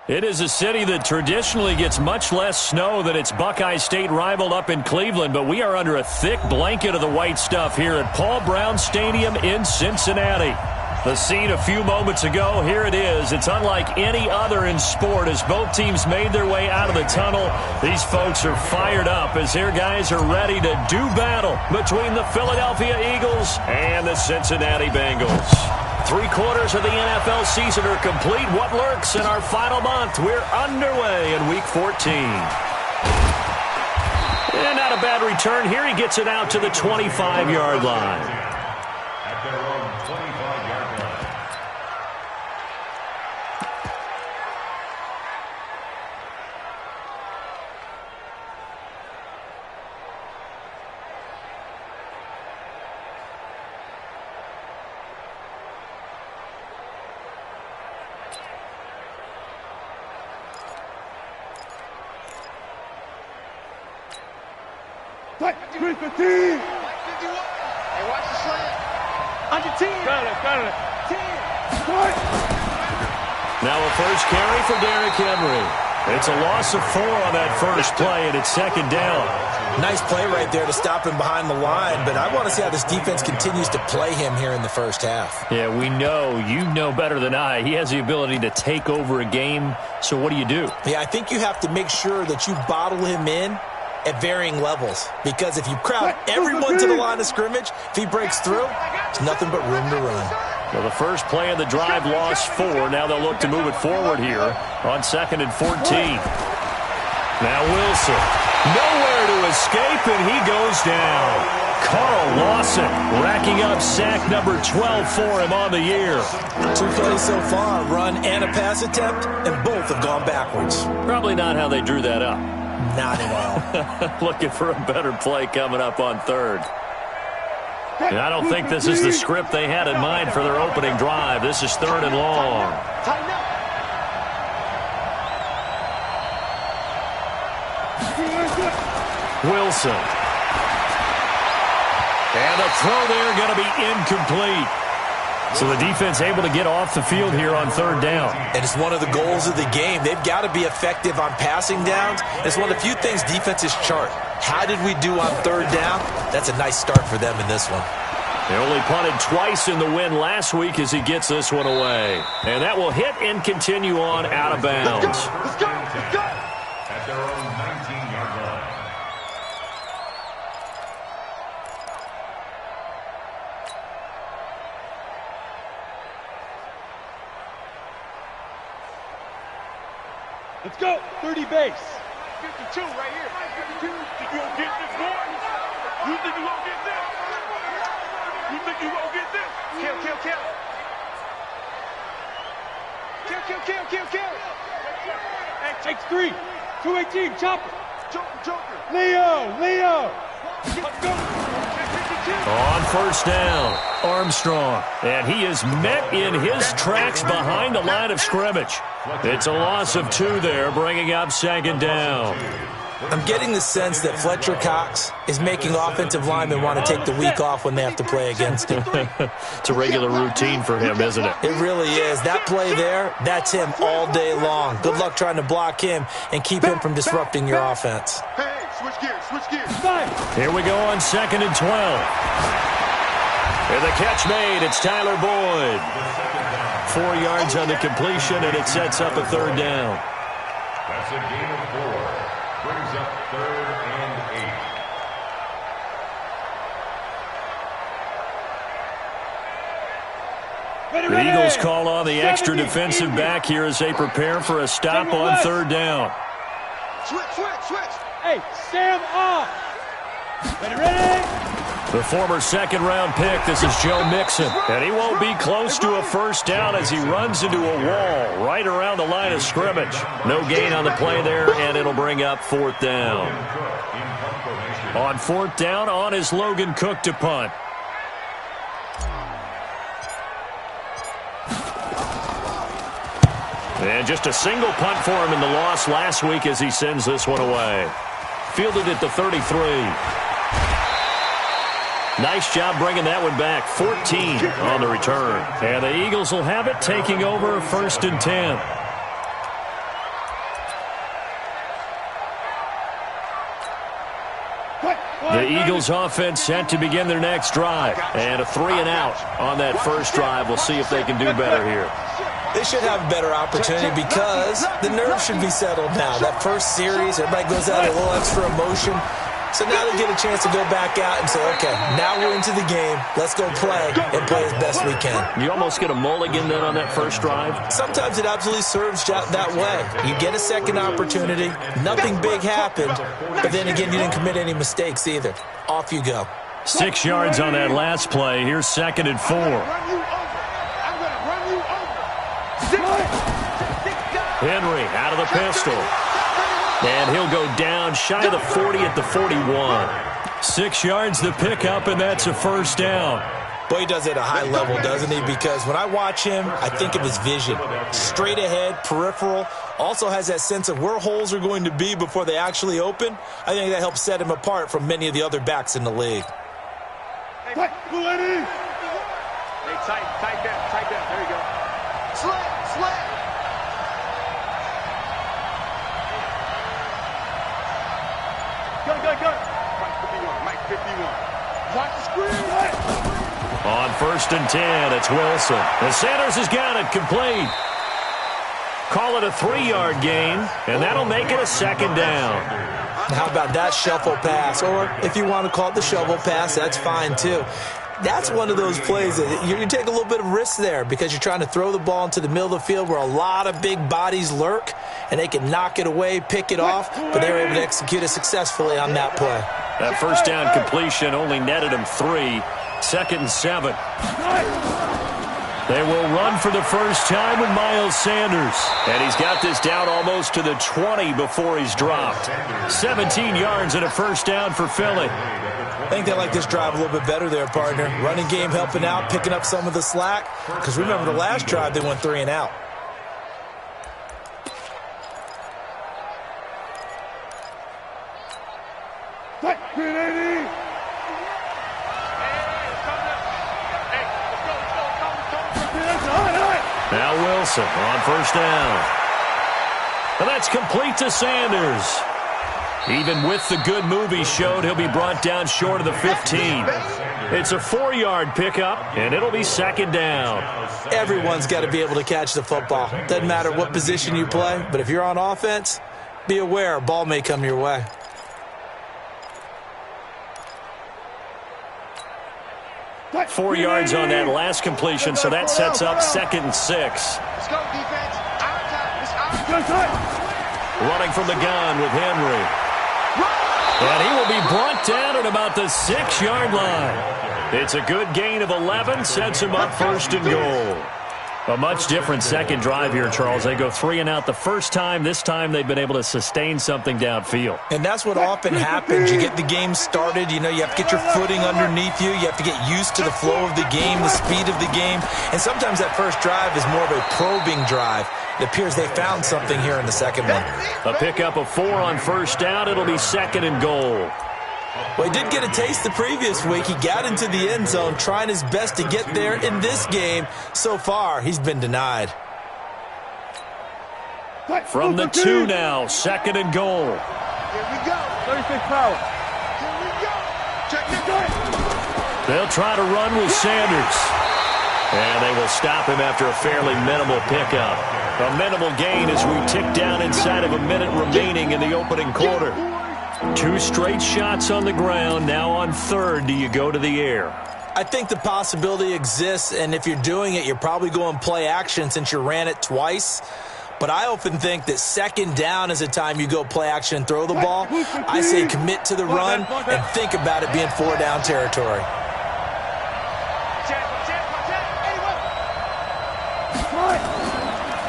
It is a city that traditionally gets much less snow than its Buckeye State rival up in Cleveland, but we are under a thick blanket of the white stuff here at Paul Brown Stadium in Cincinnati. The scene a few moments ago, here it is. It's unlike any other in sport as both teams made their way out of the tunnel. These folks are fired up as their guys are ready to do battle between the Philadelphia Eagles and the Cincinnati Bengals. 3/4 of the NFL season are complete. What lurks in our final month? We're underway in Week 14. And not a bad return here. He gets it out to the 25-yard line. At their own 25-yard line. Hey, watch the slant. On your team. Got it. 10. Now a first carry for Derrick Henry. It's a loss of 4 on that first play, and it's second down. Nice play right there to stop him behind the line, but I want to see how this defense continues to play him here in the first half. Yeah, we know. You know better than I. He has the ability to take over a game, so what do you do? Yeah, I think you have to make sure that you bottle him in at varying levels, because if you crowd everyone to the line of scrimmage, if he breaks through, there's nothing but room to run. Well, the first play of the drive lost 4. Now they'll look to move it forward here on 2nd and 14. Now Wilson, nowhere to escape, and he goes down. Carl Lawson racking up sack number 12 for him on the year. 2 plays so far, run and a pass attempt, and both have gone backwards. Probably not how they drew that up. Not at all. Looking for a better play coming up on 3rd. And I don't think this is the script they had in mind for their opening drive. This is 3rd and long. Wilson. And the throw there going to be incomplete. So the defense able to get off the field here on 3rd down. And it's one of the goals of the game. They've got to be effective on passing downs. It's one of the few things defenses chart. How did we do on 3rd down? That's a nice start for them in this one. They only punted twice in the win last week as he gets this one away. And that will hit and continue on out of bounds. Let's go. At their own 19-yard line. Let's go. 30 base. 52 right here. 52. Think you gonna get this, boy? You think you gonna get this? You think you gonna get this? Kill. Hey, X3. 218. Chopper. Joker. Leo. Let's go. On 1st down, Armstrong. And he is met in his tracks behind the line of scrimmage. It's a loss of 2 there, bringing up 2nd down. I'm getting the sense that Fletcher Cox is making offensive linemen want to take the week off when they have to play against him. It's a regular routine for him, isn't it? It really is. That play there, that's him all day long. Good luck trying to block him and keep him from disrupting your offense. Hey, switch gears. Here we go on 2nd and 12. And the catch made. It's Tyler Boyd. 4 yards on the completion, and it sets up a 3rd down. That's a gain of 4. Brings up 3rd and 8. The Eagles call on the extra defensive back here as they prepare for a stop on 3rd down. Switch. Hey, Sam off. Ready? The former 2nd-round pick, this is Joe Mixon. And he won't be close to a 1st down as he runs into a wall right around the line of scrimmage. No gain on the play there, and it'll bring up 4th down. On 4th down, on is Logan Cook to punt. And just a single punt for him in the loss last week as he sends this one away. Fielded at the 33. Nice job bringing that one back. 14 on the return. And the Eagles will have it, taking over 1st and 10. The Eagles offense set to begin their next drive. And a 3-and-out on that first drive. We'll see if they can do better here. They should have a better opportunity because the nerves should be settled now. That first series, everybody goes out a little extra emotion. So now they get a chance to go back out and say, okay, now we're into the game. Let's go play and play as best we can. You almost get a mulligan then on that first drive? Sometimes it absolutely serves that way. You get a second opportunity. Nothing big happened. But then again, you didn't commit any mistakes either. Off you go. 6 yards on that last play. Here's 2nd and 4. Henry out of the pistol. And he'll go down shy of the 40 at the 41. 6 yards to pick up, and that's a first down. Boy, he does it at a high level, doesn't he? Because when I watch him, I think of his vision. Straight ahead, peripheral. Also has that sense of where holes are going to be before they actually open. I think that helps set him apart from many of the other backs in the league. Hey, tight down. There you go. Slant. Go. Mike 51. Watch the screen. On 1st and 10, it's Wilson. And Sanders has got it complete. Call it a 3-yard gain, and that'll make it a 2nd down. How about that shuffle pass? Or if you want to call it the shovel pass, that's fine too. That's one of those plays that you take a little bit of risk there because you're trying to throw the ball into the middle of the field where a lot of big bodies lurk, and they can knock it away, pick it off, but they were able to execute it successfully on that play. That first down completion only netted him 3. 2nd and 7. They will run for the first time with Miles Sanders. And he's got this down almost to the 20 before he's dropped. 17 yards and a first down for Philly. I think they like this drive a little bit better there, partner. Running game helping out, picking up some of the slack. Because remember, the last drive, they went 3-and-out. Now Wilson on first down. And that's complete to Sanders. Even with the good move he showed, he'll be brought down short of the 15. It's a 4-yard pickup, and it'll be 2nd down. Everyone's got to be able to catch the football. Doesn't matter what position you play, but if you're on offense, be aware a ball may come your way. Four yards on that last completion, so that sets up 2nd and 6. Let's go, defense. Our time. Running from the gun with Henry. And he will be brought down at about the 6-yard line. It's a good gain of 11, sets him up 1st and goal. A much different second drive here, Charles. They go 3-and-out the first time. This time they've been able to sustain something downfield. And that's what often happens. You get the game started. You know, you have to get your footing underneath you. You have to get used to the flow of the game, the speed of the game. And sometimes that first drive is more of a probing drive. It appears they found something here in the second one. A pickup of 4 on first down. It'll be 2nd and goal. Well, he did get a taste the previous week. He got into the end zone, trying his best to get there in this game. So far, he's been denied. From the 2 now, 2nd and goal. Here we go. 36 power. Here we go. Check it. They'll try to run with Sanders. And they will stop him after a fairly minimal pickup. A minimal gain as we tick down inside of a minute remaining in the opening quarter. 2 straight shots on the ground. Now on 3rd, do you go to the air? I think the possibility exists, and if you're doing it, you're probably going play action since you ran it twice. But I often think that 2nd down is a time you go play action and throw the ball. I say commit to the run and think about it being 4-down territory.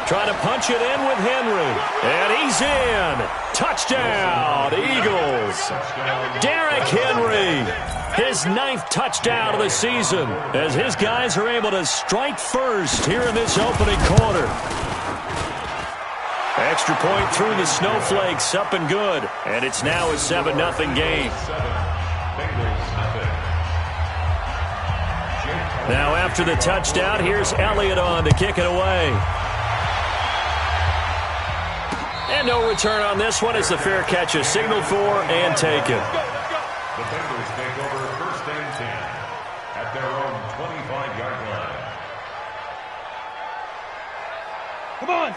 Trying to punch it in with Henry. And he's in. Touchdown, Eagles. Derrick Henry, his 9th touchdown of the season, as his guys are able to strike first here in this opening quarter. Extra point through the snowflakes, up and good. And it's now a 7-0 game. Now after the touchdown, here's Elliott on to kick it away. And no return on this one as the fair catch is signaled for and taken. The Bengals take over 1st and 10 at their own 25-yard line.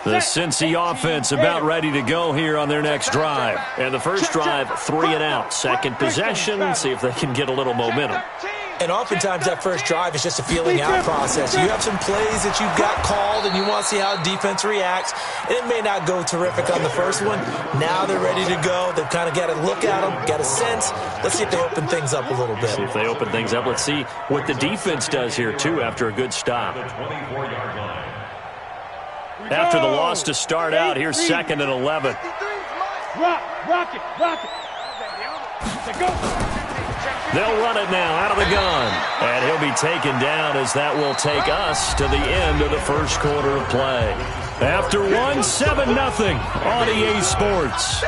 The Cincy offense about ready to go here on their next drive. And the first drive, 3 and out. Second possession, see if they can get a little momentum. And oftentimes that first drive is just a feeling out process. You have some plays that you've got called and you want to see how defense reacts. And it may not go terrific on the first one. Now they're ready to go. They've kind of got to look at them, got a sense. Let's see if they open things up a little bit. See if they open things up. Let's see what the defense does here, too, after a good stop. The 24-yard line. After the loss to start out, here's 2nd and 11. Rock it. Go. They'll run it now out of the gun. And he'll be taken down as that will take us to the end of the first quarter of play. After 7-0 on EA Sports.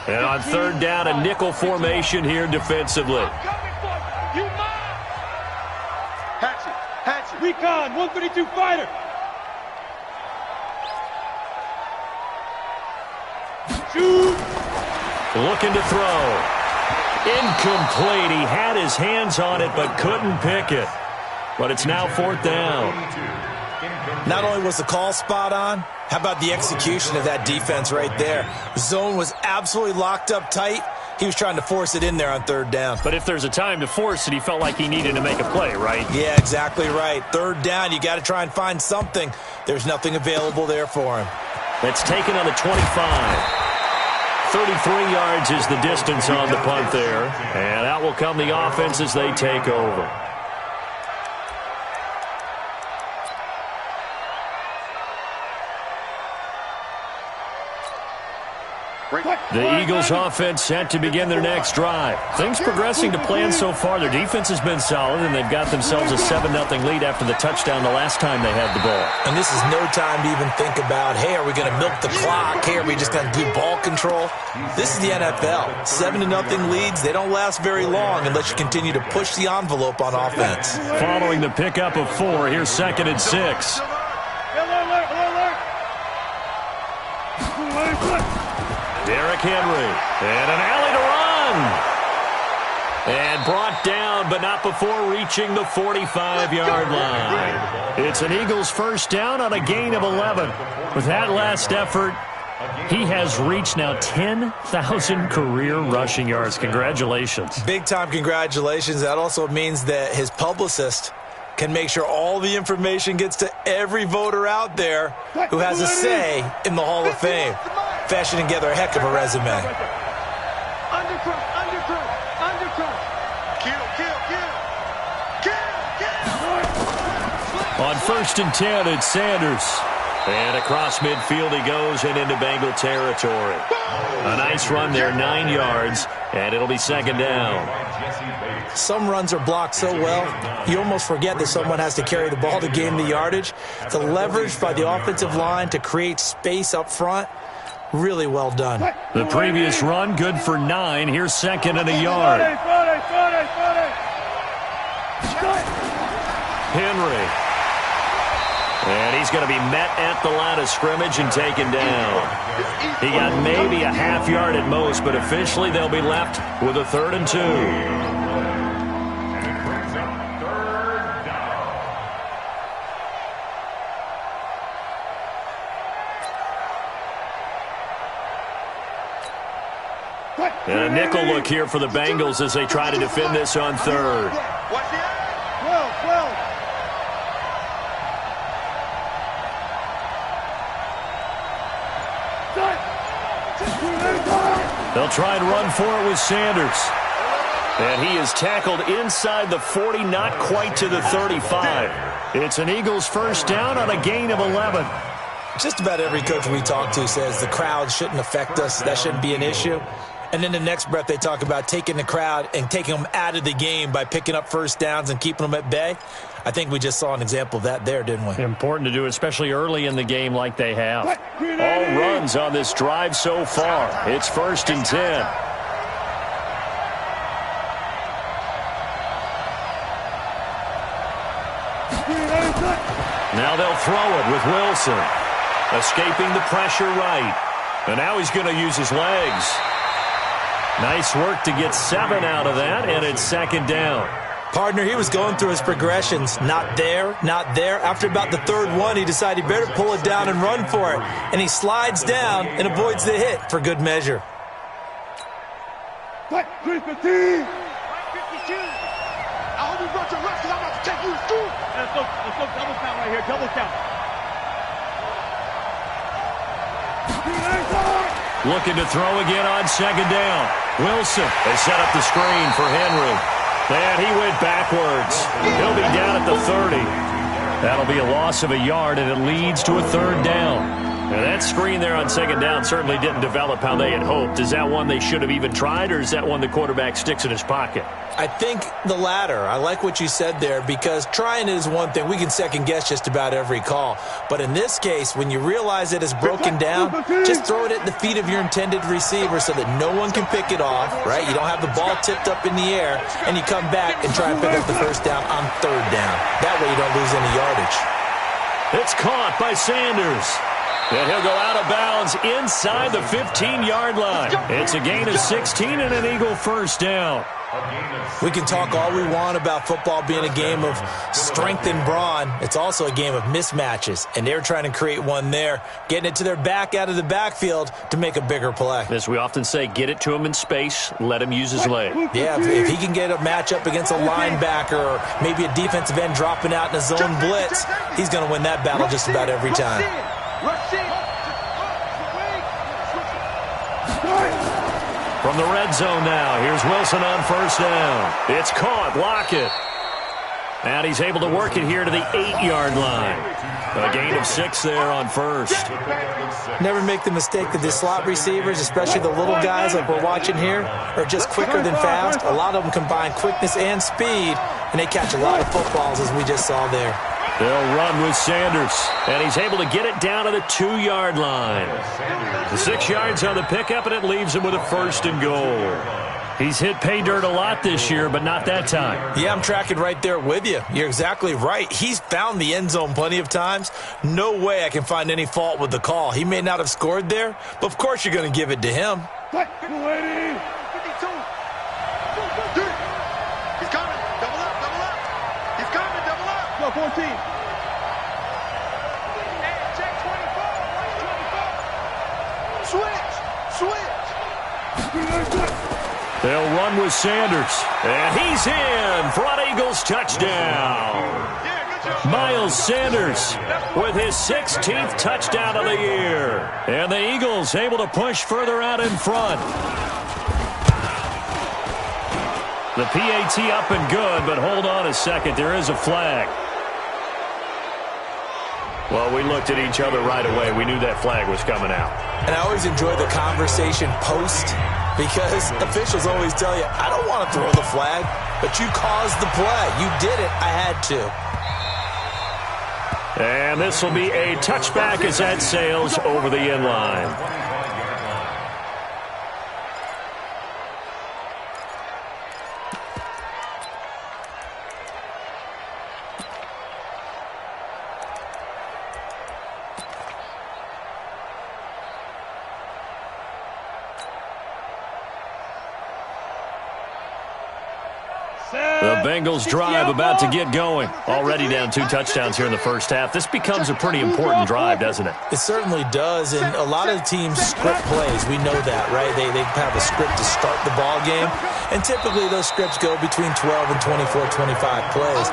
And on 3rd down, a nickel formation here defensively. Hatchet. Recon, 132 fighter. Shoot. Looking to throw. Incomplete. He had his hands on it but couldn't pick it. But it's now 4th down. Not only was the call spot on, how about the execution of that defense right there? Zone was absolutely locked up tight. He was trying to force it in there on 3rd down. But if there's a time to force it, he felt like he needed to make a play, right? Yeah, exactly right. 3rd down, you got to try and find something. There's nothing available there for him. That's taken on the 25. 33 yards is the distance on the punt there. And out will come the offense as they take over. The Eagles offense set to begin their next drive. Things progressing to plan so far. Their defense has been solid, and they've got themselves a 7-0 lead after the touchdown the last time they had the ball. And this is no time to even think about, hey, are we going to milk the clock? Hey, are we just going to do ball control? This is the NFL. 7-0 leads, they don't last very long unless you continue to push the envelope on offense. Following the pickup of 4, here's 2nd and 6. Derrick Henry, and an alley to run. And brought down, but not before reaching the 45-yard line. It's an Eagles first down on a gain of 11. With that last effort, he has reached now 10,000 career rushing yards. Congratulations. Big-time congratulations. That also means that his publicist can make sure all the information gets to every voter out there who has a say in the Hall of Fame. Fashioning together a heck of a resume. Undercross. Kill. On 1st and 10, it's Sanders. And across midfield he goes and into Bengal territory. A nice run there, 9 yards, and it'll be 2nd down. Some runs are blocked so well, you almost forget that someone has to carry the ball to gain the yardage. The leverage by the offensive line to create space up front, really well done. The previous run, good for 9. Here's 2nd and a yard. Henry. And he's going to be met at the line of scrimmage and taken down. He got maybe a half yard at most, but officially they'll be left with a 3rd and 2. And a nickel look here for the Bengals as they try to defend this on 3rd. They'll try and run for it with Sanders. And he is tackled inside the 40, not quite to the 35. It's an Eagles first down on a gain of 11. Just about every coach we talk to says the crowd shouldn't affect us. That shouldn't be an issue. And then the next breath they talk about taking the crowd and taking them out of the game by picking up first downs and keeping them at bay. I think we just saw an example of that there, didn't we? Important to do, especially early in the game like they have. All runs on this drive so far. It's 1st and 10. Now they'll throw it with Wilson. Escaping the pressure right. And now he's going to use his legs. Nice work to get 7 out of that, and it's second down. Partner, he was going through his progressions. Not there, not there. After about the third one, he decided he better pull it down and run for it. And he slides down and avoids the hit for good measure. 315. 52. I hope you brought your reps because I'm about to take you to school. Let's go double count right here, double count. Looking to throw again on second down. Wilson, they set up the screen for Henry. And he went backwards. He'll be down at the 30. That'll be a loss of a yard, and it leads to a third down. And that screen there on second down certainly didn't develop how they had hoped. Is that one they should have even tried, or is that one the quarterback sticks in his pocket? I think the latter. I like what you said there, because trying it is one thing. We can second-guess just about every call. But in this case, when you realize it is broken down, just throw it at the feet of your intended receiver so that no one can pick it off, right? You don't have the ball tipped up in the air, and you come back and try and pick up the first down on third down. That way you don't lose any yardage. It's caught by Sanders. And he'll go out of bounds inside the 15-yard line. It's a gain of 16 and an Eagle first down. We can talk all we want about football being a game of strength and brawn. It's also a game of mismatches, and they're trying to create one there, getting it to their back out of the backfield to make a bigger play. As we often say, get it to him in space, let him use his leg. Yeah, if he can get a matchup against a linebacker or maybe a defensive end dropping out in a zone blitz, he's going to win that battle just about every time. From the red zone now, here's Wilson on first down. It's caught, Lockett. And he's able to work it here to the 8-yard line. A gain of 6 there on first. Never make the mistake that the slot receivers, especially the little guys like we're watching here, are just quicker than fast. A lot of them combine quickness and speed, and they catch a lot of footballs, as we just saw there. They'll run with Sanders, and he's able to get it down to the 2-yard line. The 6 yards on the pickup, and it leaves him with a first and goal. He's hit pay dirt a lot this year, but not that time. Yeah, I'm tracking right there with you. You're exactly right. He's found the end zone plenty of times. No way I can find any fault with the call. He may not have scored there, but of course you're going to give it to him. 52. He's coming. Double up. He's coming. Double up. Go 14. Check 24. Switch. They'll run with Sanders. And he's in for an Eagles touchdown. Miles Sanders with his 16th touchdown of the year. And the Eagles able to push further out in front. The PHI up and good, but hold on a second. There is a flag. Well, we looked at each other right away. We knew that flag was coming out. And I always enjoy the conversation post, because officials always tell you, I don't want to throw the flag, but you caused the play. You did it. I had to. And this will be a touchback as that sails over the end line. The Bengals drive about to get going. Already down 2 touchdowns here in the first half. This becomes a pretty important drive, doesn't it? It certainly does, and a lot of teams script plays. We know that, right? They have a script to start the ball game, and typically those scripts go between 12 and 24, 25 plays.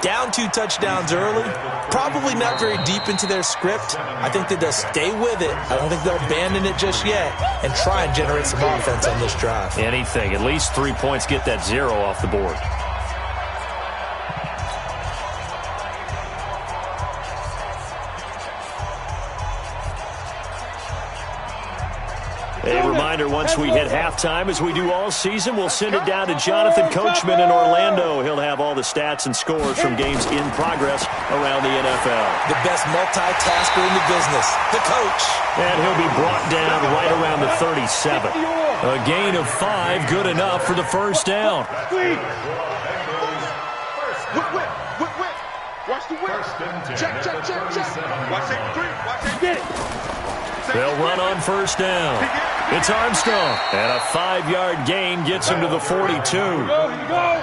Down 2 touchdowns early, probably not very deep into their script. I think that they'll stay with it. I don't think they'll abandon it just yet and try and generate some offense on this drive. Anything. At least 3 points, get that 0 off the board. A reminder, once we hit halftime, as we do all season, we'll send it down to Jonathan Coachman in Orlando. He'll have all the stats and scores from games in progress around the NFL. The best multitasker in the business, the coach. And he'll be brought down right around the 37. A gain of 5, good enough for the first down. Watch the whip. First and 10. Check. Watch it, three. Watch it. Get it. They'll run on first down. It's Armstrong. And a 5-yard gain gets him to the 42. Here you go.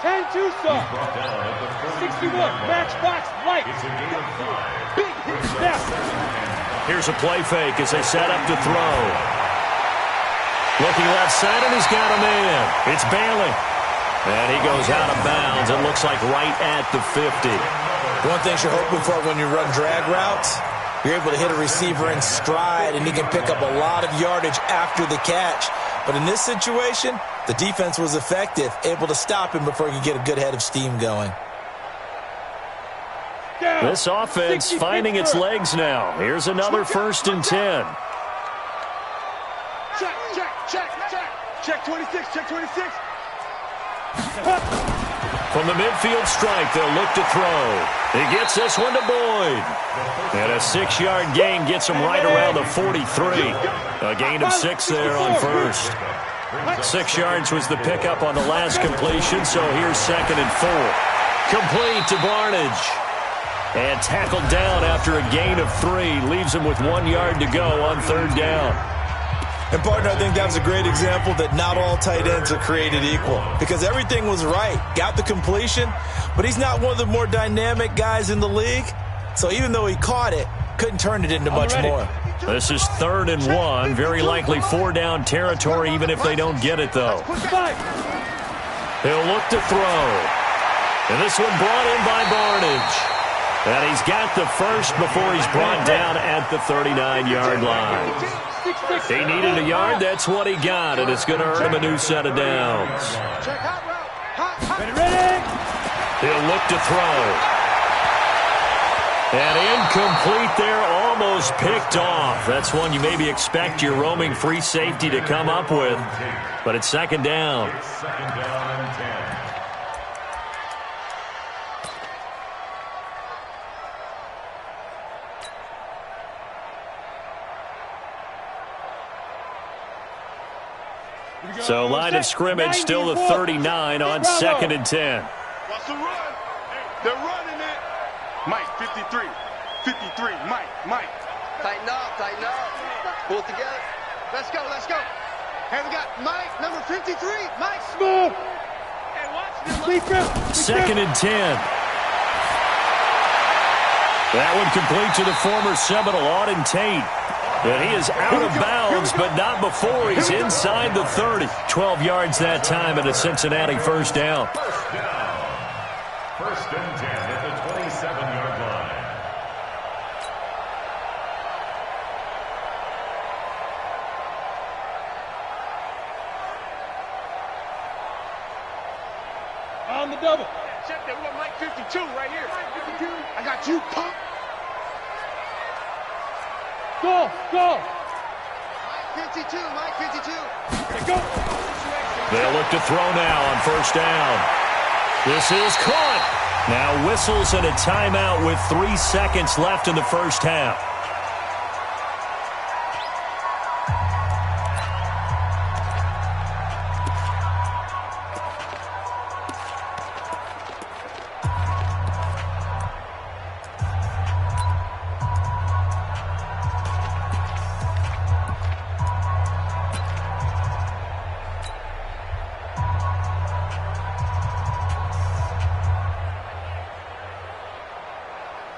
10-2, son. 61. Match box light. It's a gain of 5. Big hit snap. Here's a play fake as they set up to throw. Looking left side, and he's got a man. It's Bailey. And he goes out of bounds. It looks like right at the 50. One thing you're hoping for when you run drag routes, you're able to hit a receiver in stride, and he can pick up a lot of yardage after the catch. But in this situation, the defense was effective, able to stop him before he could get a good head of steam going. This offense finding its legs now. Here's another first and 10. Check 26, check 26. From the midfield strike, they'll look to throw. He gets this one to Boyd. And a 6-yard gain gets him right around the 43. A gain of 6 there on first. 6 yards was the pickup on the last completion, so here's 2nd and 4. Complete to Barnage. And tackled down after a gain of 3. Leaves him with 1 yard to go on 3rd down. And, partner, I think that was a great example that not all tight ends are created equal. Because everything was right. Got the completion, but he's not one of the more dynamic guys in the league. So even though he caught it, couldn't turn it into much more. This is 3rd and 1. Very likely 4-down territory, even if they don't get it, though. He'll look to throw. And this one brought in by Barnage. And he's got the first before he's brought down at the 39-yard line. He needed a yard. That's what he got, and it's going to earn him a new set of downs. He'll look to throw. And incomplete there, almost picked off. That's one you maybe expect your roaming free safety to come up with. But it's 2nd down. It's 2nd down and 10. So line of scrimmage still the 39 on 2nd and 10. Watch the run. They're running it. Mike, 53. 53. Mike. Tighten up. Pull it together. Let's go. Hey, we got Mike, number 53. Mike. Smooth. Hey, watch this. 2nd and 10. That one complete to the former Seminole, Auden Tate. And he is out of bounds, but not before he's inside the 30. 12 yards that time and a Cincinnati first down. First and 10 at the 27-yard line. On the double. Check that. We got Mike 52 right here. Mike 52. I got you, pump. Go. Mike 52. Go. They'll look to throw now on first down. This is caught. Now whistles and a timeout with 3 seconds left in the first half.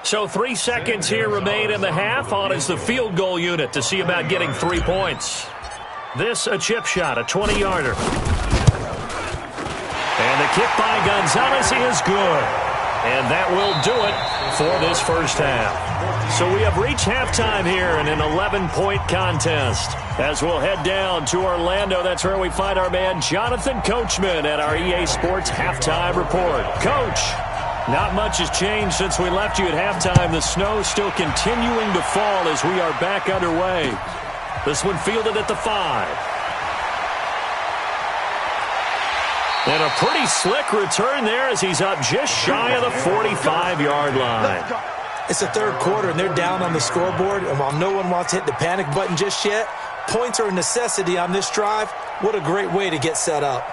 So 3 seconds here remain in the half. On is the field goal unit to see about getting 3 points. This a chip shot, a 20-yarder. And the kick by Gonzalez is good. And that will do it for this first half. So we have reached halftime here in an 11-point contest. As we'll head down to Orlando, that's where we find our man Jonathan Coachman at our EA Sports Halftime Report. Coach, not much has changed since we left you at halftime. The snow still continuing to fall as we are back underway. This one fielded at the 5. And a pretty slick return there as he's up just shy of the 45-yard line. It's the 3rd quarter, and they're down on the scoreboard. And while no one wants to hit the panic button just yet, points are a necessity on this drive. What a great way to get set up.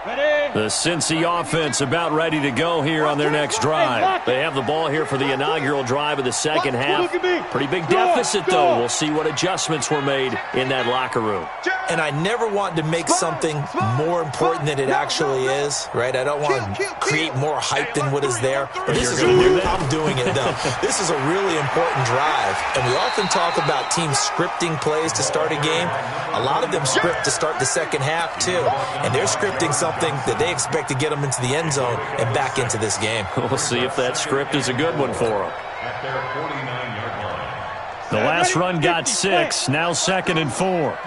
Ready? The Cincy offense about ready to go here on their next drive. They have the ball here for the inaugural drive of the second half. Pretty big deficit, though. We'll see what adjustments were made in that locker room. And I never want to make something more important than it actually is, right? I don't want to create more hype than what is there. But this is I'm doing it, though. This is a really important drive. And we often talk about teams scripting plays to start a game. A lot of them script to start the second half, too. And they're scripting something that they expect to get them into the end zone and back into this game. We'll see if that script is a good one for them. At their 49-yard line. The last run got 6, now 2nd and 4.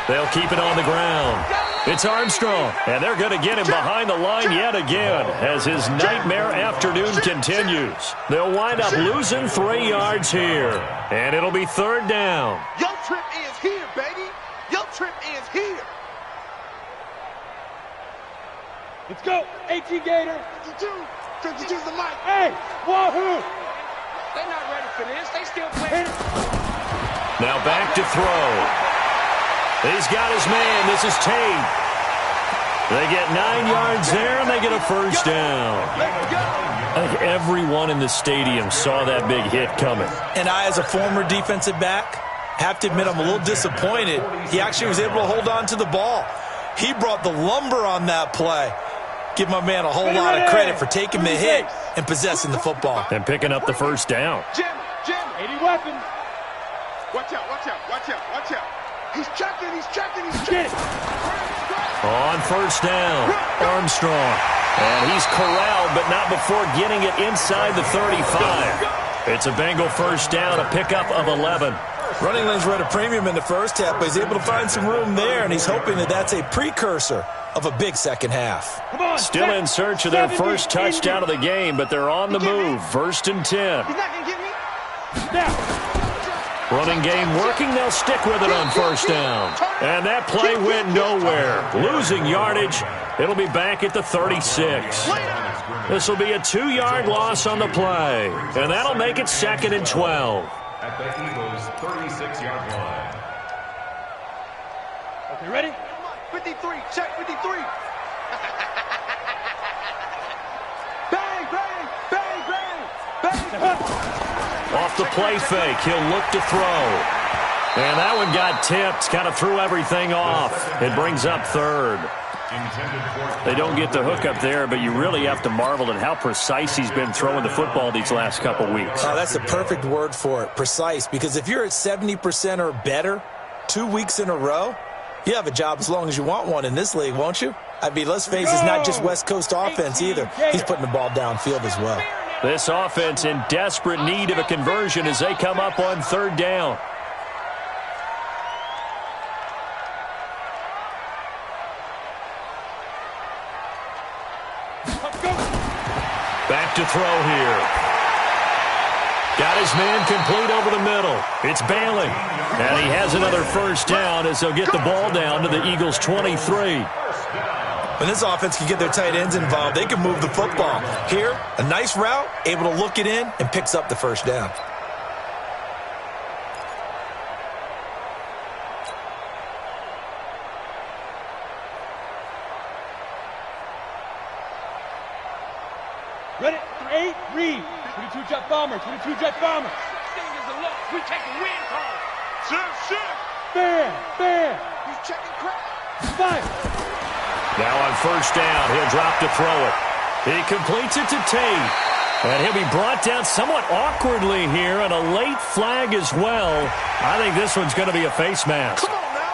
They'll keep it on the ground. It's Armstrong, and they're going to get him behind the line yet again as his nightmare afternoon continues. They'll wind up losing 3 yards here, and it'll be 3rd down. Your trip is here, baby. Your trip is here. Let's go. 18 Gator. 52's the mic. Hey, wahoo. They're not ready for this. They still playing. Now back to throw. He's got his man. This is Tate. They get 9 yards there, and they get a 1st down. I think everyone in the stadium saw that big hit coming. And I, as a former defensive back, have to admit I'm a little disappointed. He actually was able to hold on to the ball. He brought the lumber on that play. Give my man a whole lot of credit for taking the hit and possessing the football. And picking up the 1st down. Jim, 80 weapons. watch out. He's checking. On 1st down, Armstrong. And he's corralled, but not before getting it inside the 35. It's a Bengal 1st down, a pickup of 11. Running lanes were at a premium in the first half, but he's able to find some room there, and he's hoping that that's a precursor of a big second half. Still in search of their first touchdown of the game, but they're on the move. 1st and 10. He's not going to get me. Running game working. They'll stick with it on 1st down. And that play went nowhere. Losing yardage. It'll be back at the 36. This will be a 2-yard loss on the play. And that'll make it 2nd and 12. At the Eagles' 36-yard line. Okay, ready? 53. Check 53. Bang. Off the play fake, he'll look to throw. And that one got tipped, kind of threw everything off. It brings up 3rd. They don't get the hook up there, but you really have to marvel at how precise he's been throwing the football these last couple weeks. Oh, that's the perfect word for it, precise, because if you're at 70% or better 2 weeks in a row, you have a job as long as you want one in this league, won't you? I mean, let's face it, it's not just West Coast offense either. He's putting the ball downfield as well. This offense in desperate need of a conversion as they come up on 3rd down. Back to throw here. Got his man complete over the middle. It's Bailey. And he has another 1st down as they'll get the ball down to the Eagles' 23. When this offense can get their tight ends involved, they can move the football. Here, a nice route, able to look it in, and picks up the 1st down. Ready? 8, read. 22 jet bomber. Thing is a loss. We take the win call. Shit. Bam. He's checking crap. 5. Now on 1st down, he'll drop to throw it. He completes it to Tate. And he'll be brought down somewhat awkwardly here, and a late flag as well. I think this one's going to be a face mask.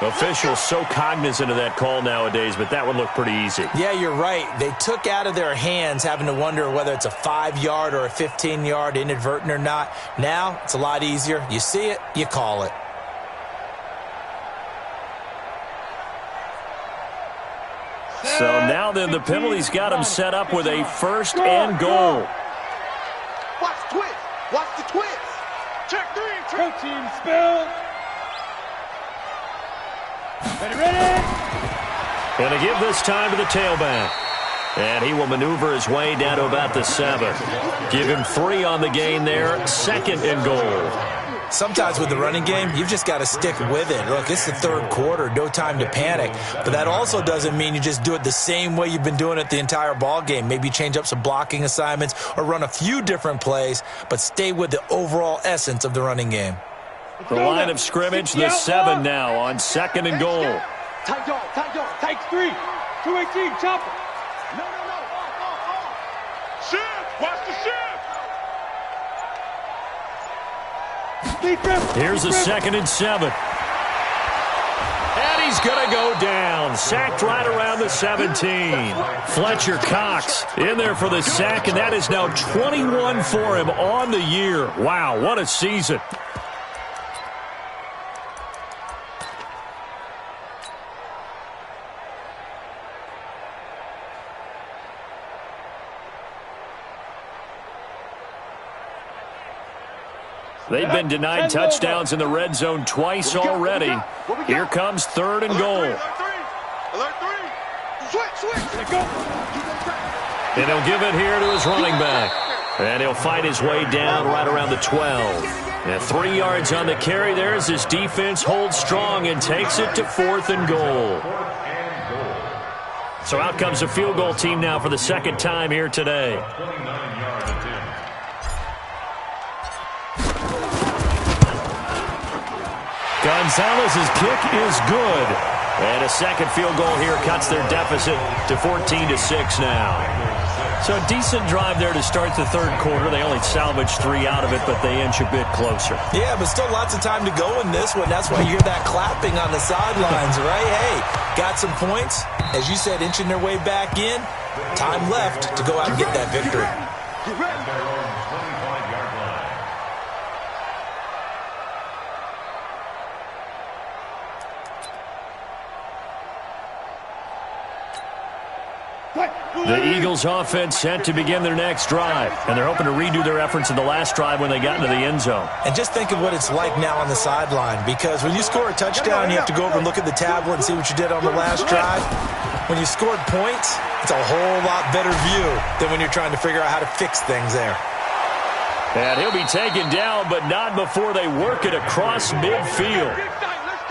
Officials so cognizant of that call nowadays, but that one looked pretty easy. Yeah, you're right. They took out of their hands having to wonder whether it's a 5-yard or a 15-yard inadvertent or not. Now, it's a lot easier. You see it, you call it. So now then, the penalty's got him set up with a 1st and goal. Watch the twist. Check 3. Protein spill. Ready. Going to give this time to the tailback. And he will maneuver his way down to about the 7. Give him 3 on the gain there. 2nd and goal. Sometimes with the running game, you've just got to stick with it. Look, it's the third quarter, no time to panic. But that also doesn't mean you just do it the same way you've been doing it the entire ball game. Maybe change up some blocking assignments or run a few different plays, but stay with the overall essence of the running game. The line of scrimmage, the 7 now on 2nd and goal. Tight dog, takes 3. 218, chopper. No. Shift, watch the shift. Here's a 2nd and 7. And he's going to go down. Sacked right around the 17. Fletcher Cox in there for the sack, and that is now 21 for him on the year. Wow, what a season. They've been denied touchdowns in the red zone twice already. Here comes 3rd and goal. Alert 3. Switch. And he'll give it here to his running back. And he'll fight his way down right around the 12. And 3 yards on the carry there as his defense holds strong and takes it to 4th and goal. So out comes the field goal team now for the 2nd time here today. 29-yard attempt. Gonzalez's kick is good. And a 2nd field goal here cuts their deficit to 14-6 now. So a decent drive there to start the 3rd quarter. They only salvaged 3 out of it, but they inch a bit closer. Yeah, but still lots of time to go in this one. That's why you hear that clapping on the sidelines, right? Hey, got some points. As you said, inching their way back in. Time left to go out and get that victory. Get ready. Their own 25-yard line. The Eagles offense set to begin their next drive, and they're hoping to redo their efforts in the last drive when they got into the end zone. And just think of what it's like now on the sideline, because when you score a touchdown, you have to go over and look at the tablet and see what you did on the last drive. When you scored points, it's a whole lot better view than when you're trying to figure out how to fix things there. And he'll be taken down, but not before they work it across midfield.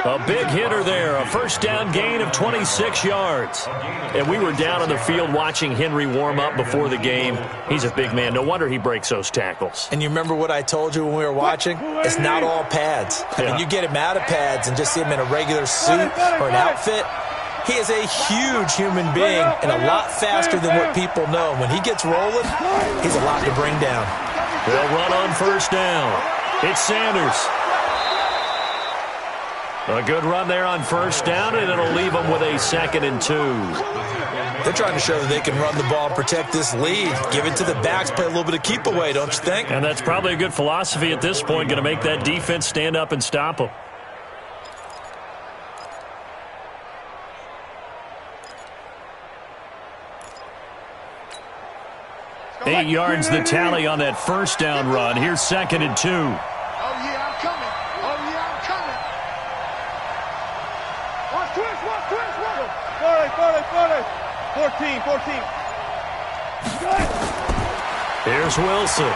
A big hitter there, a first down gain of 26 yards. And we were down on the field watching Henry warm up before the game. He's a big man. No wonder he breaks those tackles. And you remember what I told you when we were watching? It's not all pads. I mean, you get him out of pads and just see him in a regular suit or an outfit. He is a huge human being and a lot faster than what people know. When he gets rolling, he's a lot to bring down. They'll run on first down. It's Sanders. A good run there on first down, and it'll leave them with a 2nd and 2. They're trying to show that they can run the ball and protect this lead. Give it to the backs, play a little bit of keep away, don't you think? And that's probably a good philosophy at this point, going to make that defense stand up and stop them. Eight yards the tally on that first down run. Here's 2nd and 2. Oh, yeah, I'm coming. Oh, yeah, I'm coming. Watch twist. 14. Here's Wilson.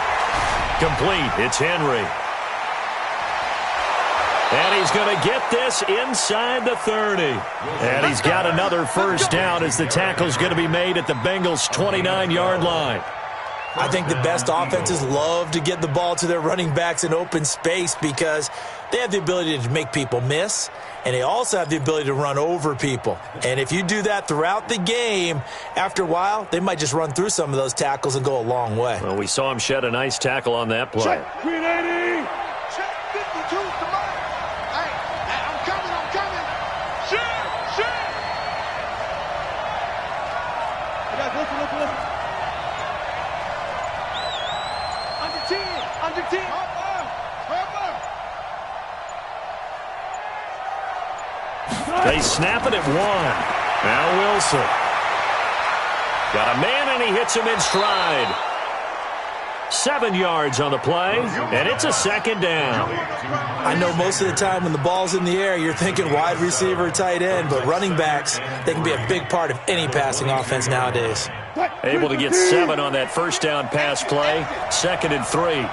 Complete. It's Henry. And he's going to get this inside the 30. And he's got another first down as the tackle's going to be made at the Bengals' 29-yard line. I think the best offenses love to get the ball to their running backs in open space because they have the ability to make people miss, and they also have the ability to run over people. And if you do that throughout the game, after a while, they might just run through some of those tackles and go a long way. Well, we saw him shed a nice tackle on that play. Check. 380. Check 52 to mine. Hey, I'm coming. Shit. Hey, guys, listen. Under 10. They snap it at 1. Now Wilson. Got a man, and he hits him in stride. 7 yards on the play, and it's a 2nd down. I know most of the time when the ball's in the air, you're thinking wide receiver, tight end, but running backs, they can be a big part of any passing offense nowadays. Able to get 7 on that first down pass play. 2nd and 3.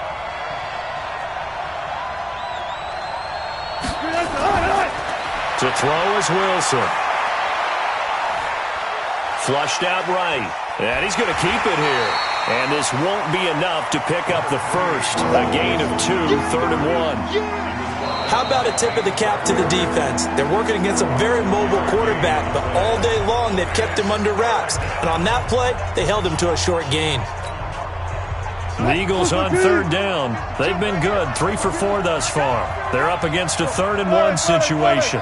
To throw is Wilson. Flushed out right. And he's going to keep it here. And this won't be enough to pick up the first. A gain of 2, 3rd and 1. How about a tip of the cap to the defense? They're working against a very mobile quarterback, but all day long they've kept him under wraps. And on that play, they held him to a short gain. The Eagles on 3rd down. They've been good, 3 for 4 thus far. They're up against a 3rd and 1 situation.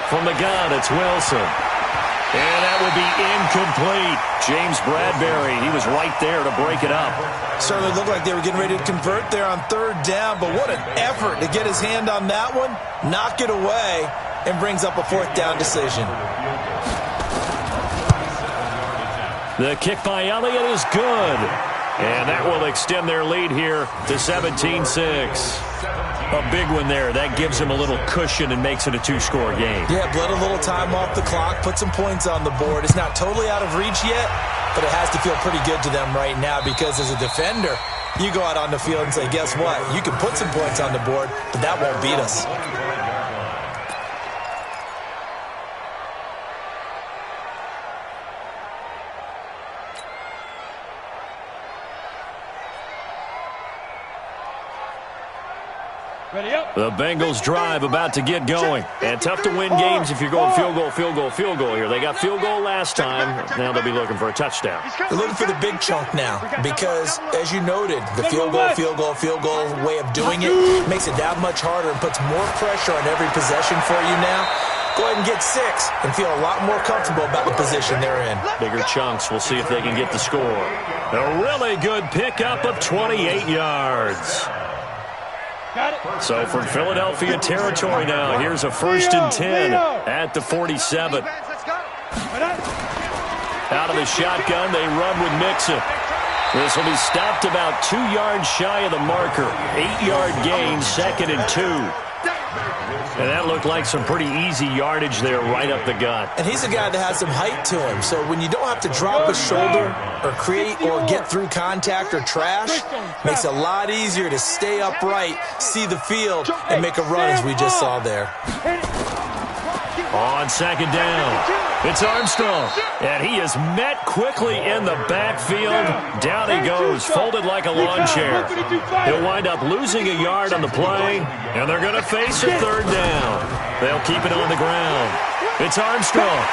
From the gun, it's Wilson. And that will be incomplete. James Bradbury, he was right there to break it up. Certainly looked like they were getting ready to convert there on 3rd down, but what an effort to get his hand on that one, knock it away, and brings up a 4th down decision. The kick by Elliott is good. And that will extend their lead here to 17-6. A big one there. That gives them a little cushion and makes it a 2-score game. Yeah, bled a little time off the clock, put some points on the board. It's not totally out of reach yet, but it has to feel pretty good to them right now because as a defender, you go out on the field and say, guess what? You can put some points on the board, but that won't beat us. The Bengals drive about to get going. And tough to win games if you're going field goal, field goal, field goal here. They got field goal last time. Now they'll be looking for a touchdown. They're looking for the big chunk now because, as you noted, the field goal way of doing it makes it that much harder and puts more pressure on every possession for you now. Go ahead and get 6 and feel a lot more comfortable about the position they're in. Bigger chunks. We'll see if they can get the score. A really good pickup of 28 yards. So from Philadelphia territory now, here's a 1st and 10 at the 47. Out of the shotgun, they run with Mixon. This will be stopped about 2 yards shy of the marker. 8-yard gain, 2nd and 2. And that looked like some pretty easy yardage there right up the gut. And he's a guy that has some height to him, so when you don't have to drop a shoulder or create or get through contact or trash, makes it a lot easier to stay upright, see the field, and make a run as we just saw there. On 2nd down, it's Armstrong. And he is met quickly in the backfield. Down he goes, folded like a lawn chair. He'll wind up losing a yard on the play, and they're going to face a 3rd down. They'll keep it on the ground. It's Armstrong.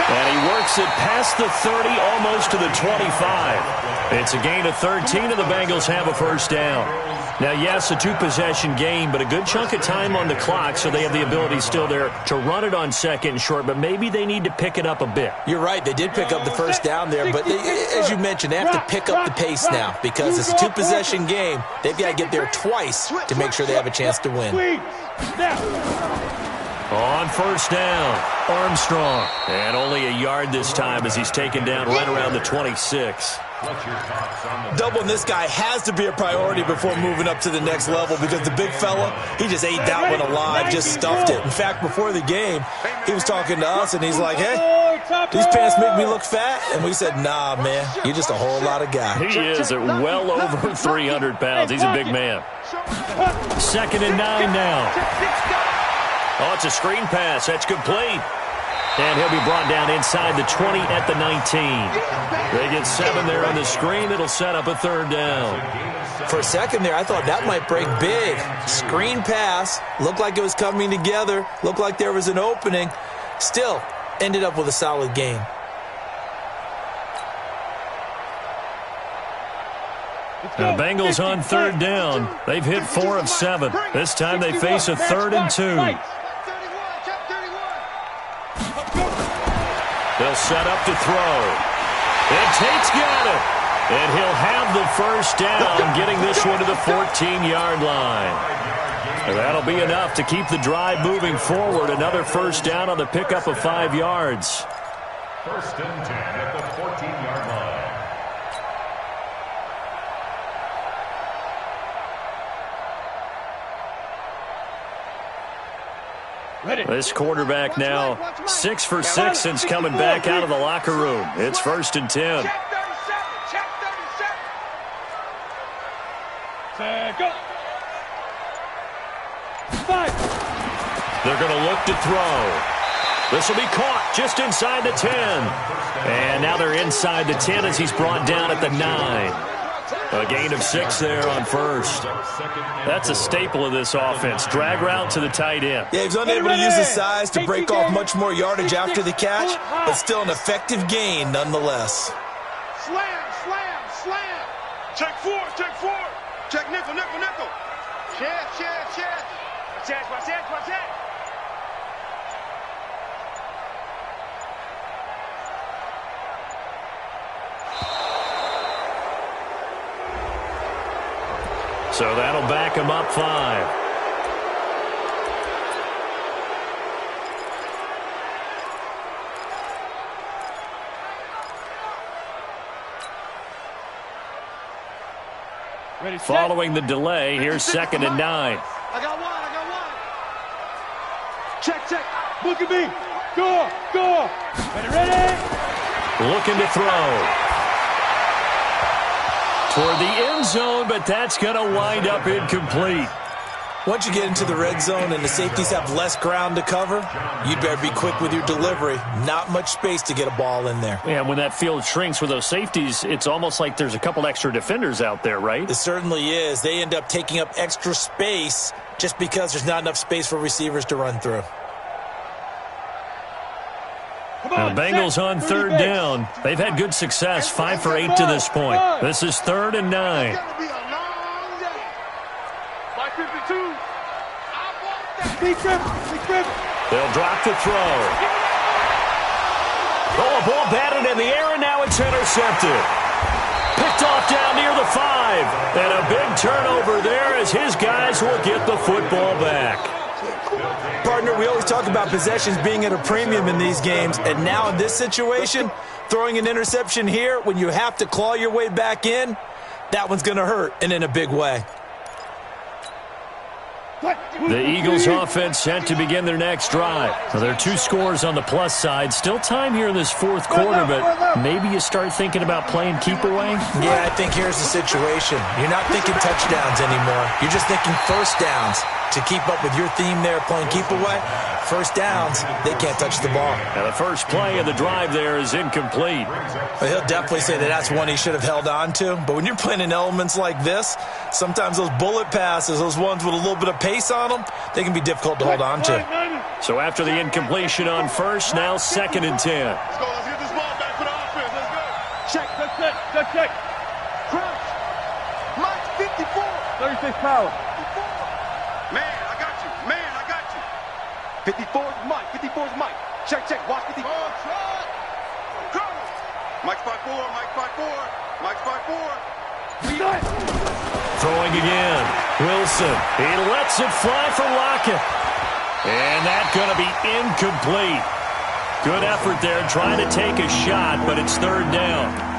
And he works it past the 30, almost to the 25. It's a gain of 13, and the Bengals have a 1st down. Now, yes, a 2-possession game, but a good chunk of time on the clock, so they have the ability still there to run it on 2nd and short, but maybe they need to pick it up a bit. You're right. They did pick up the 1st down there, but as you mentioned, they have to pick up the pace now because it's a 2-possession game. They've got to get there twice to make sure they have a chance to win. On 1st down, Armstrong. And only a yard this time as he's taken down right around the 26. Doubling this guy has to be a priority before moving up to the next level because the big fella, he just ate that one alive, just stuffed it. In fact, before the game, he was talking to us, and he's like, hey, these pants make me look fat. And we said, nah, man, you're just a whole lot of guy. He is at well over 300 pounds. He's a big man. 2nd and 9 now. Oh, it's a screen pass. That's complete. And he'll be brought down inside the 20 at the 19. They get 7 there on the screen. It'll set up a 3rd down. For a second there, I thought that might break big. Screen pass. Looked like it was coming together. Looked like there was an opening. Still, ended up with a solid game. The Bengals on 3rd down. They've hit 4 of 7. This time they face a 3rd and 2. They'll set up to throw. And Tate's got it. And he'll have the 1st down, getting this one to the 14-yard line. And that'll be enough to keep the drive moving forward. Another 1st down on the pickup of 5 yards. 1st and 10 at the 14-yard line. This quarterback now 6 for 6 since coming back out of the locker room. It's 1st and 10. Check 37. Go. They're going to look to throw. This will be caught just inside the 10. And now they're inside the 10 as he's brought down at the 9. A gain of 6 there on first. That's a staple of this offense. Drag route to the tight end. Yeah, he was unable to use his size to break off much more yardage after the catch, but still an effective gain nonetheless. Slam, slam, slam. Check 4, check 4. Check nickel, nickel, nickel. Check, check, check. Check, watch that, watch that. So that'll back him up 5. Ready, set. Following the delay, here's 2nd and 9. I got one, I got one. Check, check. Look at me. Go, go. Ready, ready. Looking to throw. Toward the end zone, but that's going to wind up incomplete. Once you get into the red zone and the safeties have less ground to cover, you'd better be quick with your delivery. Not much space to get a ball in there. Yeah, when that field shrinks with those safeties, it's almost like there's a couple extra defenders out there, right? It certainly is. They end up taking up extra space just because there's not enough space for receivers to run through. Now, the Bengals on 3rd down. They've had good success, 5 for 8 to this point. This is 3rd and 9. It's gonna be a long day. By 52. I want that. Big grip. They'll drop the throw. Oh, a ball batted in the air, and now it's intercepted. Picked off down near the 5. And a big turnover there as his guys will get the football back. Partner, we always talk about possessions being at a premium in these games, and now in this situation, throwing an interception here when you have to claw your way back in, that one's going to hurt, and in a big way. The Eagles offense set to begin their next drive. Now, there are 2 scores on the plus side. Still time here in this 4th quarter, but maybe you start thinking about playing keep away? Yeah, I think here's the situation. You're not thinking touchdowns anymore. You're just thinking first downs. To keep up with your theme there, playing keep away, first downs, they can't touch the ball. Now, the first play of the drive there is incomplete. But he'll definitely say that that's one he should have held on to. But when you're playing in elements like this, sometimes those bullet passes, those ones with a little bit of pace on them, they can be difficult to hold on to. So after the incompletion on first, now 2nd and 10. Let's go. Let's get this ball back for the offense. Let's go. Check, check. Crunch. Mike, 54. 36 power. 54 is Mike. 54 is Mike. Check, check. Watch 54. Mike's 5'4. Mike 5'4. Mike's 5'4. Throwing again. Wilson. He lets it fly for Lockett. And that's going to be incomplete. Good effort there trying to take a shot, but it's 3rd down.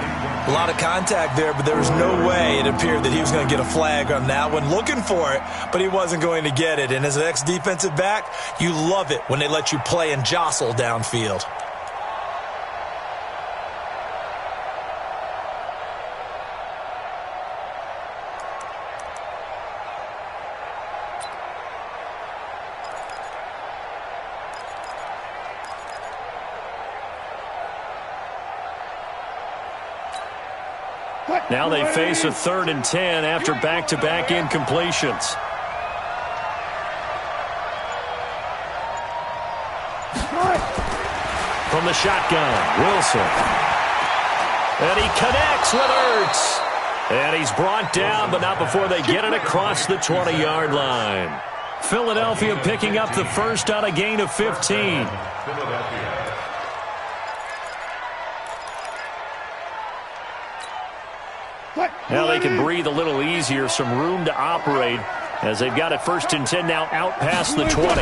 A lot of contact there, but there was no way it appeared that he was going to get a flag on that one. Looking for it, but he wasn't going to get it. And as an ex-defensive back, you love it when they let you play and jostle downfield. Now they face a 3rd and 10 after back-to-back incompletions. From the shotgun, Wilson. And he connects with Ertz. And he's brought down, but not before they get it across the 20-yard line. Philadelphia picking up the first on a gain of 15. Now they can breathe a little easier, some room to operate as they've got it 1st and 10 now out past the 20.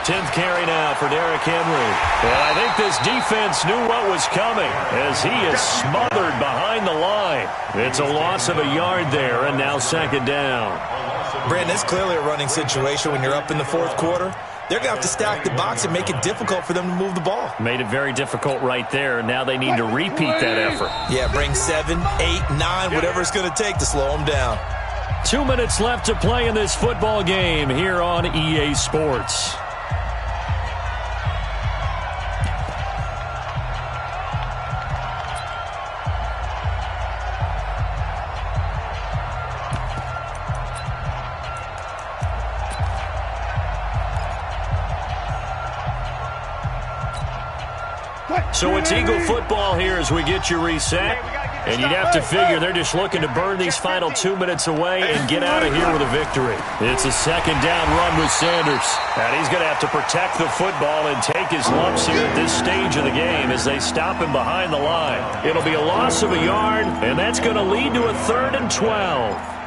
10th carry now for Derrick Henry. And I think this defense knew what was coming as he is smothered behind the line. It's a loss of a yard there, and now 2nd down. Brandon, it's clearly a running situation when you're up in the 4th quarter. They're going to have to stack the box and make it difficult for them to move the ball. Made it very difficult right there. Now they need to repeat that effort. Yeah, bring 7, 8, 9, whatever it's going to take to slow them down. 2 minutes left to play in this football game here on EA Sports. So it's Eagle football here as we get you reset. And you'd have to figure they're just looking to burn these final 2 minutes away and get out of here with a victory. It's a second down run with Sanders. And he's going to have to protect the football and take his lumps here at this stage of the game as they stop him behind the line. It'll be a loss of a yard, and that's going to lead to a 3rd and 12.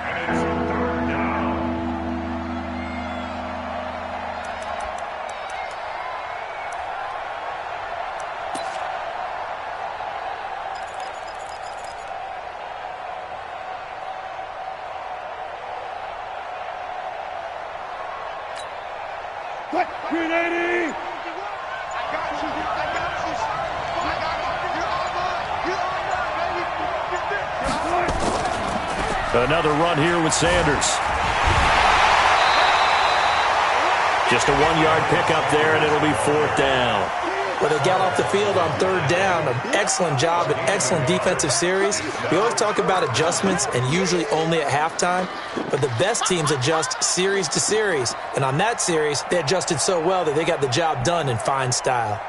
Another run here with Sanders. Just a 1-yard pickup there, and it'll be 4th down. Well, they got off the field on 3rd down. An excellent job, an excellent defensive series. We always talk about adjustments, and usually only at halftime. But the best teams adjust series to series. And on that series, they adjusted so well that they got the job done in fine style.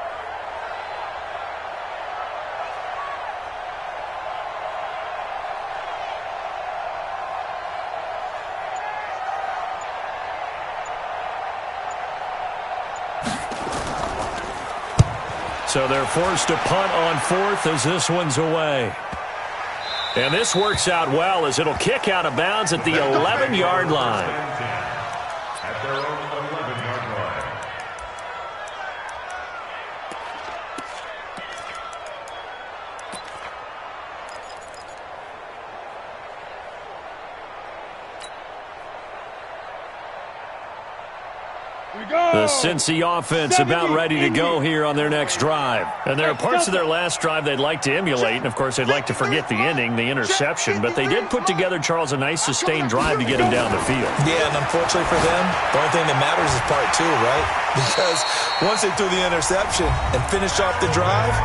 So they're forced to punt on 4th as this one's away. And this works out well as it'll kick out of bounds at the 11-yard line. At their own 11-yard line. The Cincy offense about ready to go here on their next drive. And there are parts of their last drive they'd like to emulate. And, of course, they'd like to forget the ending, the interception. But they did put together, Charles, a nice sustained drive to get him down the field. Yeah, and unfortunately for them, the only thing that matters is part 2, right? Because once they threw the interception and finished off the drive,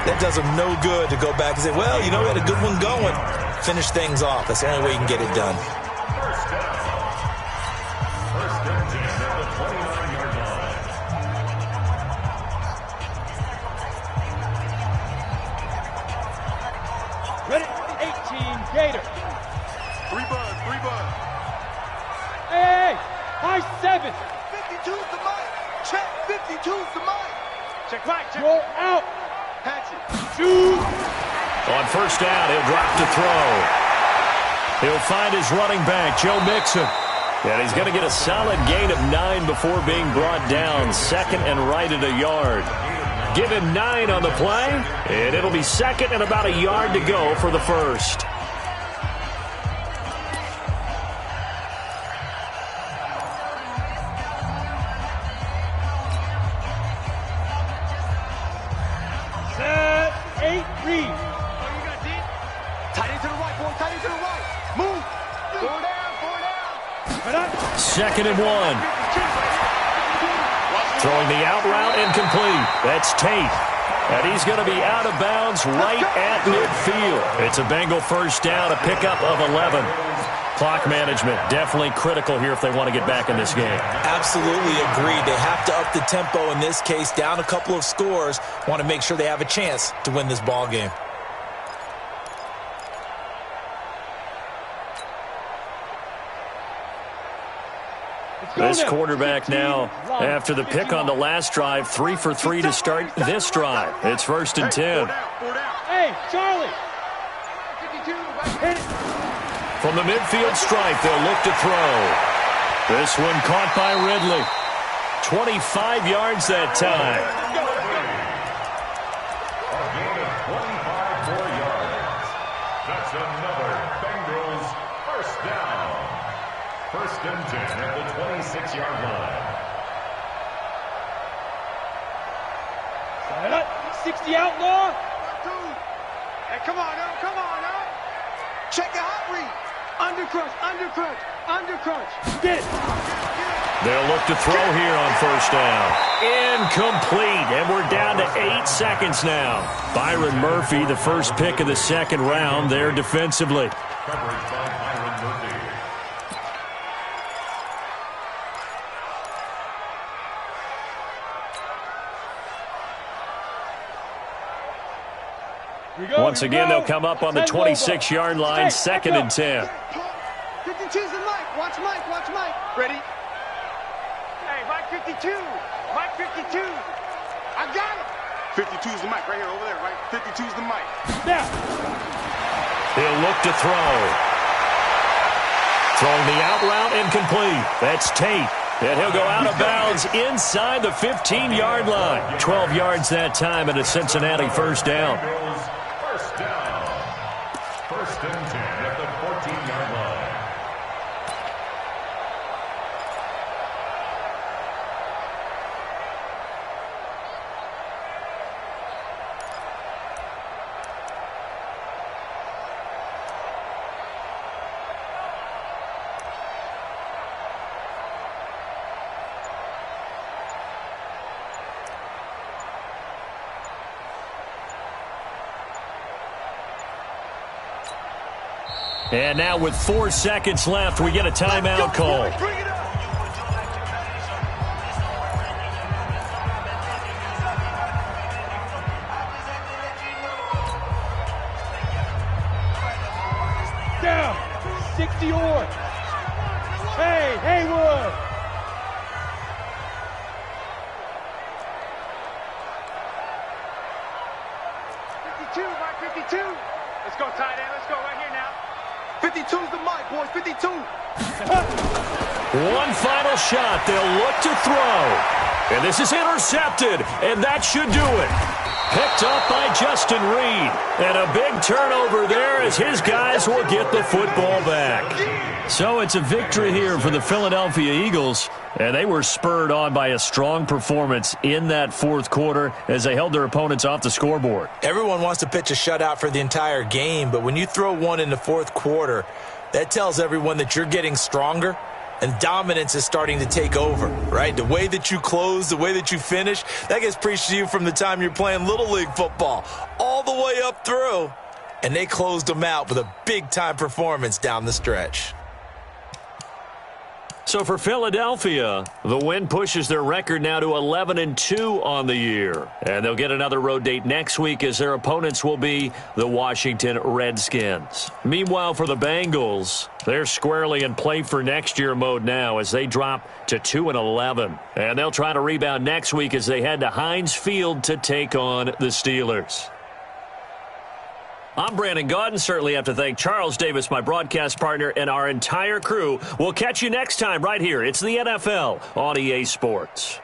that does them no good to go back and say, well, you know, we had a good one going. Finish things off. That's the only way you can get it done. Ready, 18, Gator. 3 bud. Hey, high 7. 52's the mic. Check, 52's the mic. Check right, check. Roll out. Patch it. Shoot. On 1st down, he'll drop to throw. He'll find his running back, Joe Mixon. And he's going to get a solid gain of 9 before being brought down. 2nd and right at a yard. Give him 9 on the play, and it'll be 2nd and about a yard to go for the 1st. Set, 8, read. Oh, you got deep. Tight end to the right, boy. Tight end to the right. Move. 4 down. 2nd and 1. Throwing the out route incomplete. That's Tate. And he's going to be out of bounds right at midfield. It's a Bengal 1st down, a pickup of 11. Clock management definitely critical here if they want to get back in this game. Absolutely agreed. They have to up the tempo in this case, down a couple of scores. Want to make sure they have a chance to win this ball game. This quarterback now, after the pick on the last drive, 3 for 3 to start this drive. It's 1st and 10. Hey, Charlie. From the midfield stripe, they'll look to throw. This one caught by Ridley. 25 yards that time. A gain of 25 more yards. That's another Bengals 1st down. 1st and 10 at the 26-yard line. 60 outlaw. Hey, come on now. Check the hot read. Under Under crunch. Get it. They'll look to throw here on first down. Incomplete, and we're down to 8 seconds now. Byron Murphy, the first pick of the second round there defensively. Coverage by Byron Murphy. Once again, they'll come up on the 26-yard line, second and 10. 52's the Mike. Watch Mike. Watch Mike. Ready? Hey, Mike 52. Mike 52. I got it. 52's the Mike right here over there, right? 52's the Mike. Now. He'll look to throw. Throwing the out route incomplete. That's Tate. And he'll go out of bounds inside the 15-yard line. 12 yards that time and a Cincinnati first down. First down. First and 10 at the 14-yard line. And now with 4 seconds left, we get a timeout call. Down. 60 or. Hey, Haywood. 52, Mike 52. Let's go, tight end. Let's go right here now. 52's the Mike, boys. 52. One final shot. They'll look to throw. And this is intercepted. And that should do it. Picked up by Justin Reed. And a big turnover there as his guys will get the football back. So it's a victory here for the Philadelphia Eagles. And they were spurred on by a strong performance in that fourth quarter as they held their opponents off the scoreboard. Everyone wants to pitch a shutout for the entire game, but when you throw one in the fourth quarter, that tells everyone that you're getting stronger and dominance is starting to take over, right? The way that you close, the way that you finish, that gets preached to you from the time you're playing Little League football all the way up through. And they closed them out with a big-time performance down the stretch. So for Philadelphia, the win pushes their record now to 11-2 on the year. And they'll get another road date next week as their opponents will be the Washington Redskins. Meanwhile, for the Bengals, they're squarely in play for next year mode now as they drop to 2-11. And they'll try to rebound next week as they head to Heinz Field to take on the Steelers. I'm Brandon Gaudin. Certainly have to thank Charles Davis, my broadcast partner, and our entire crew. We'll catch you next time right here. It's the NFL on EA Sports.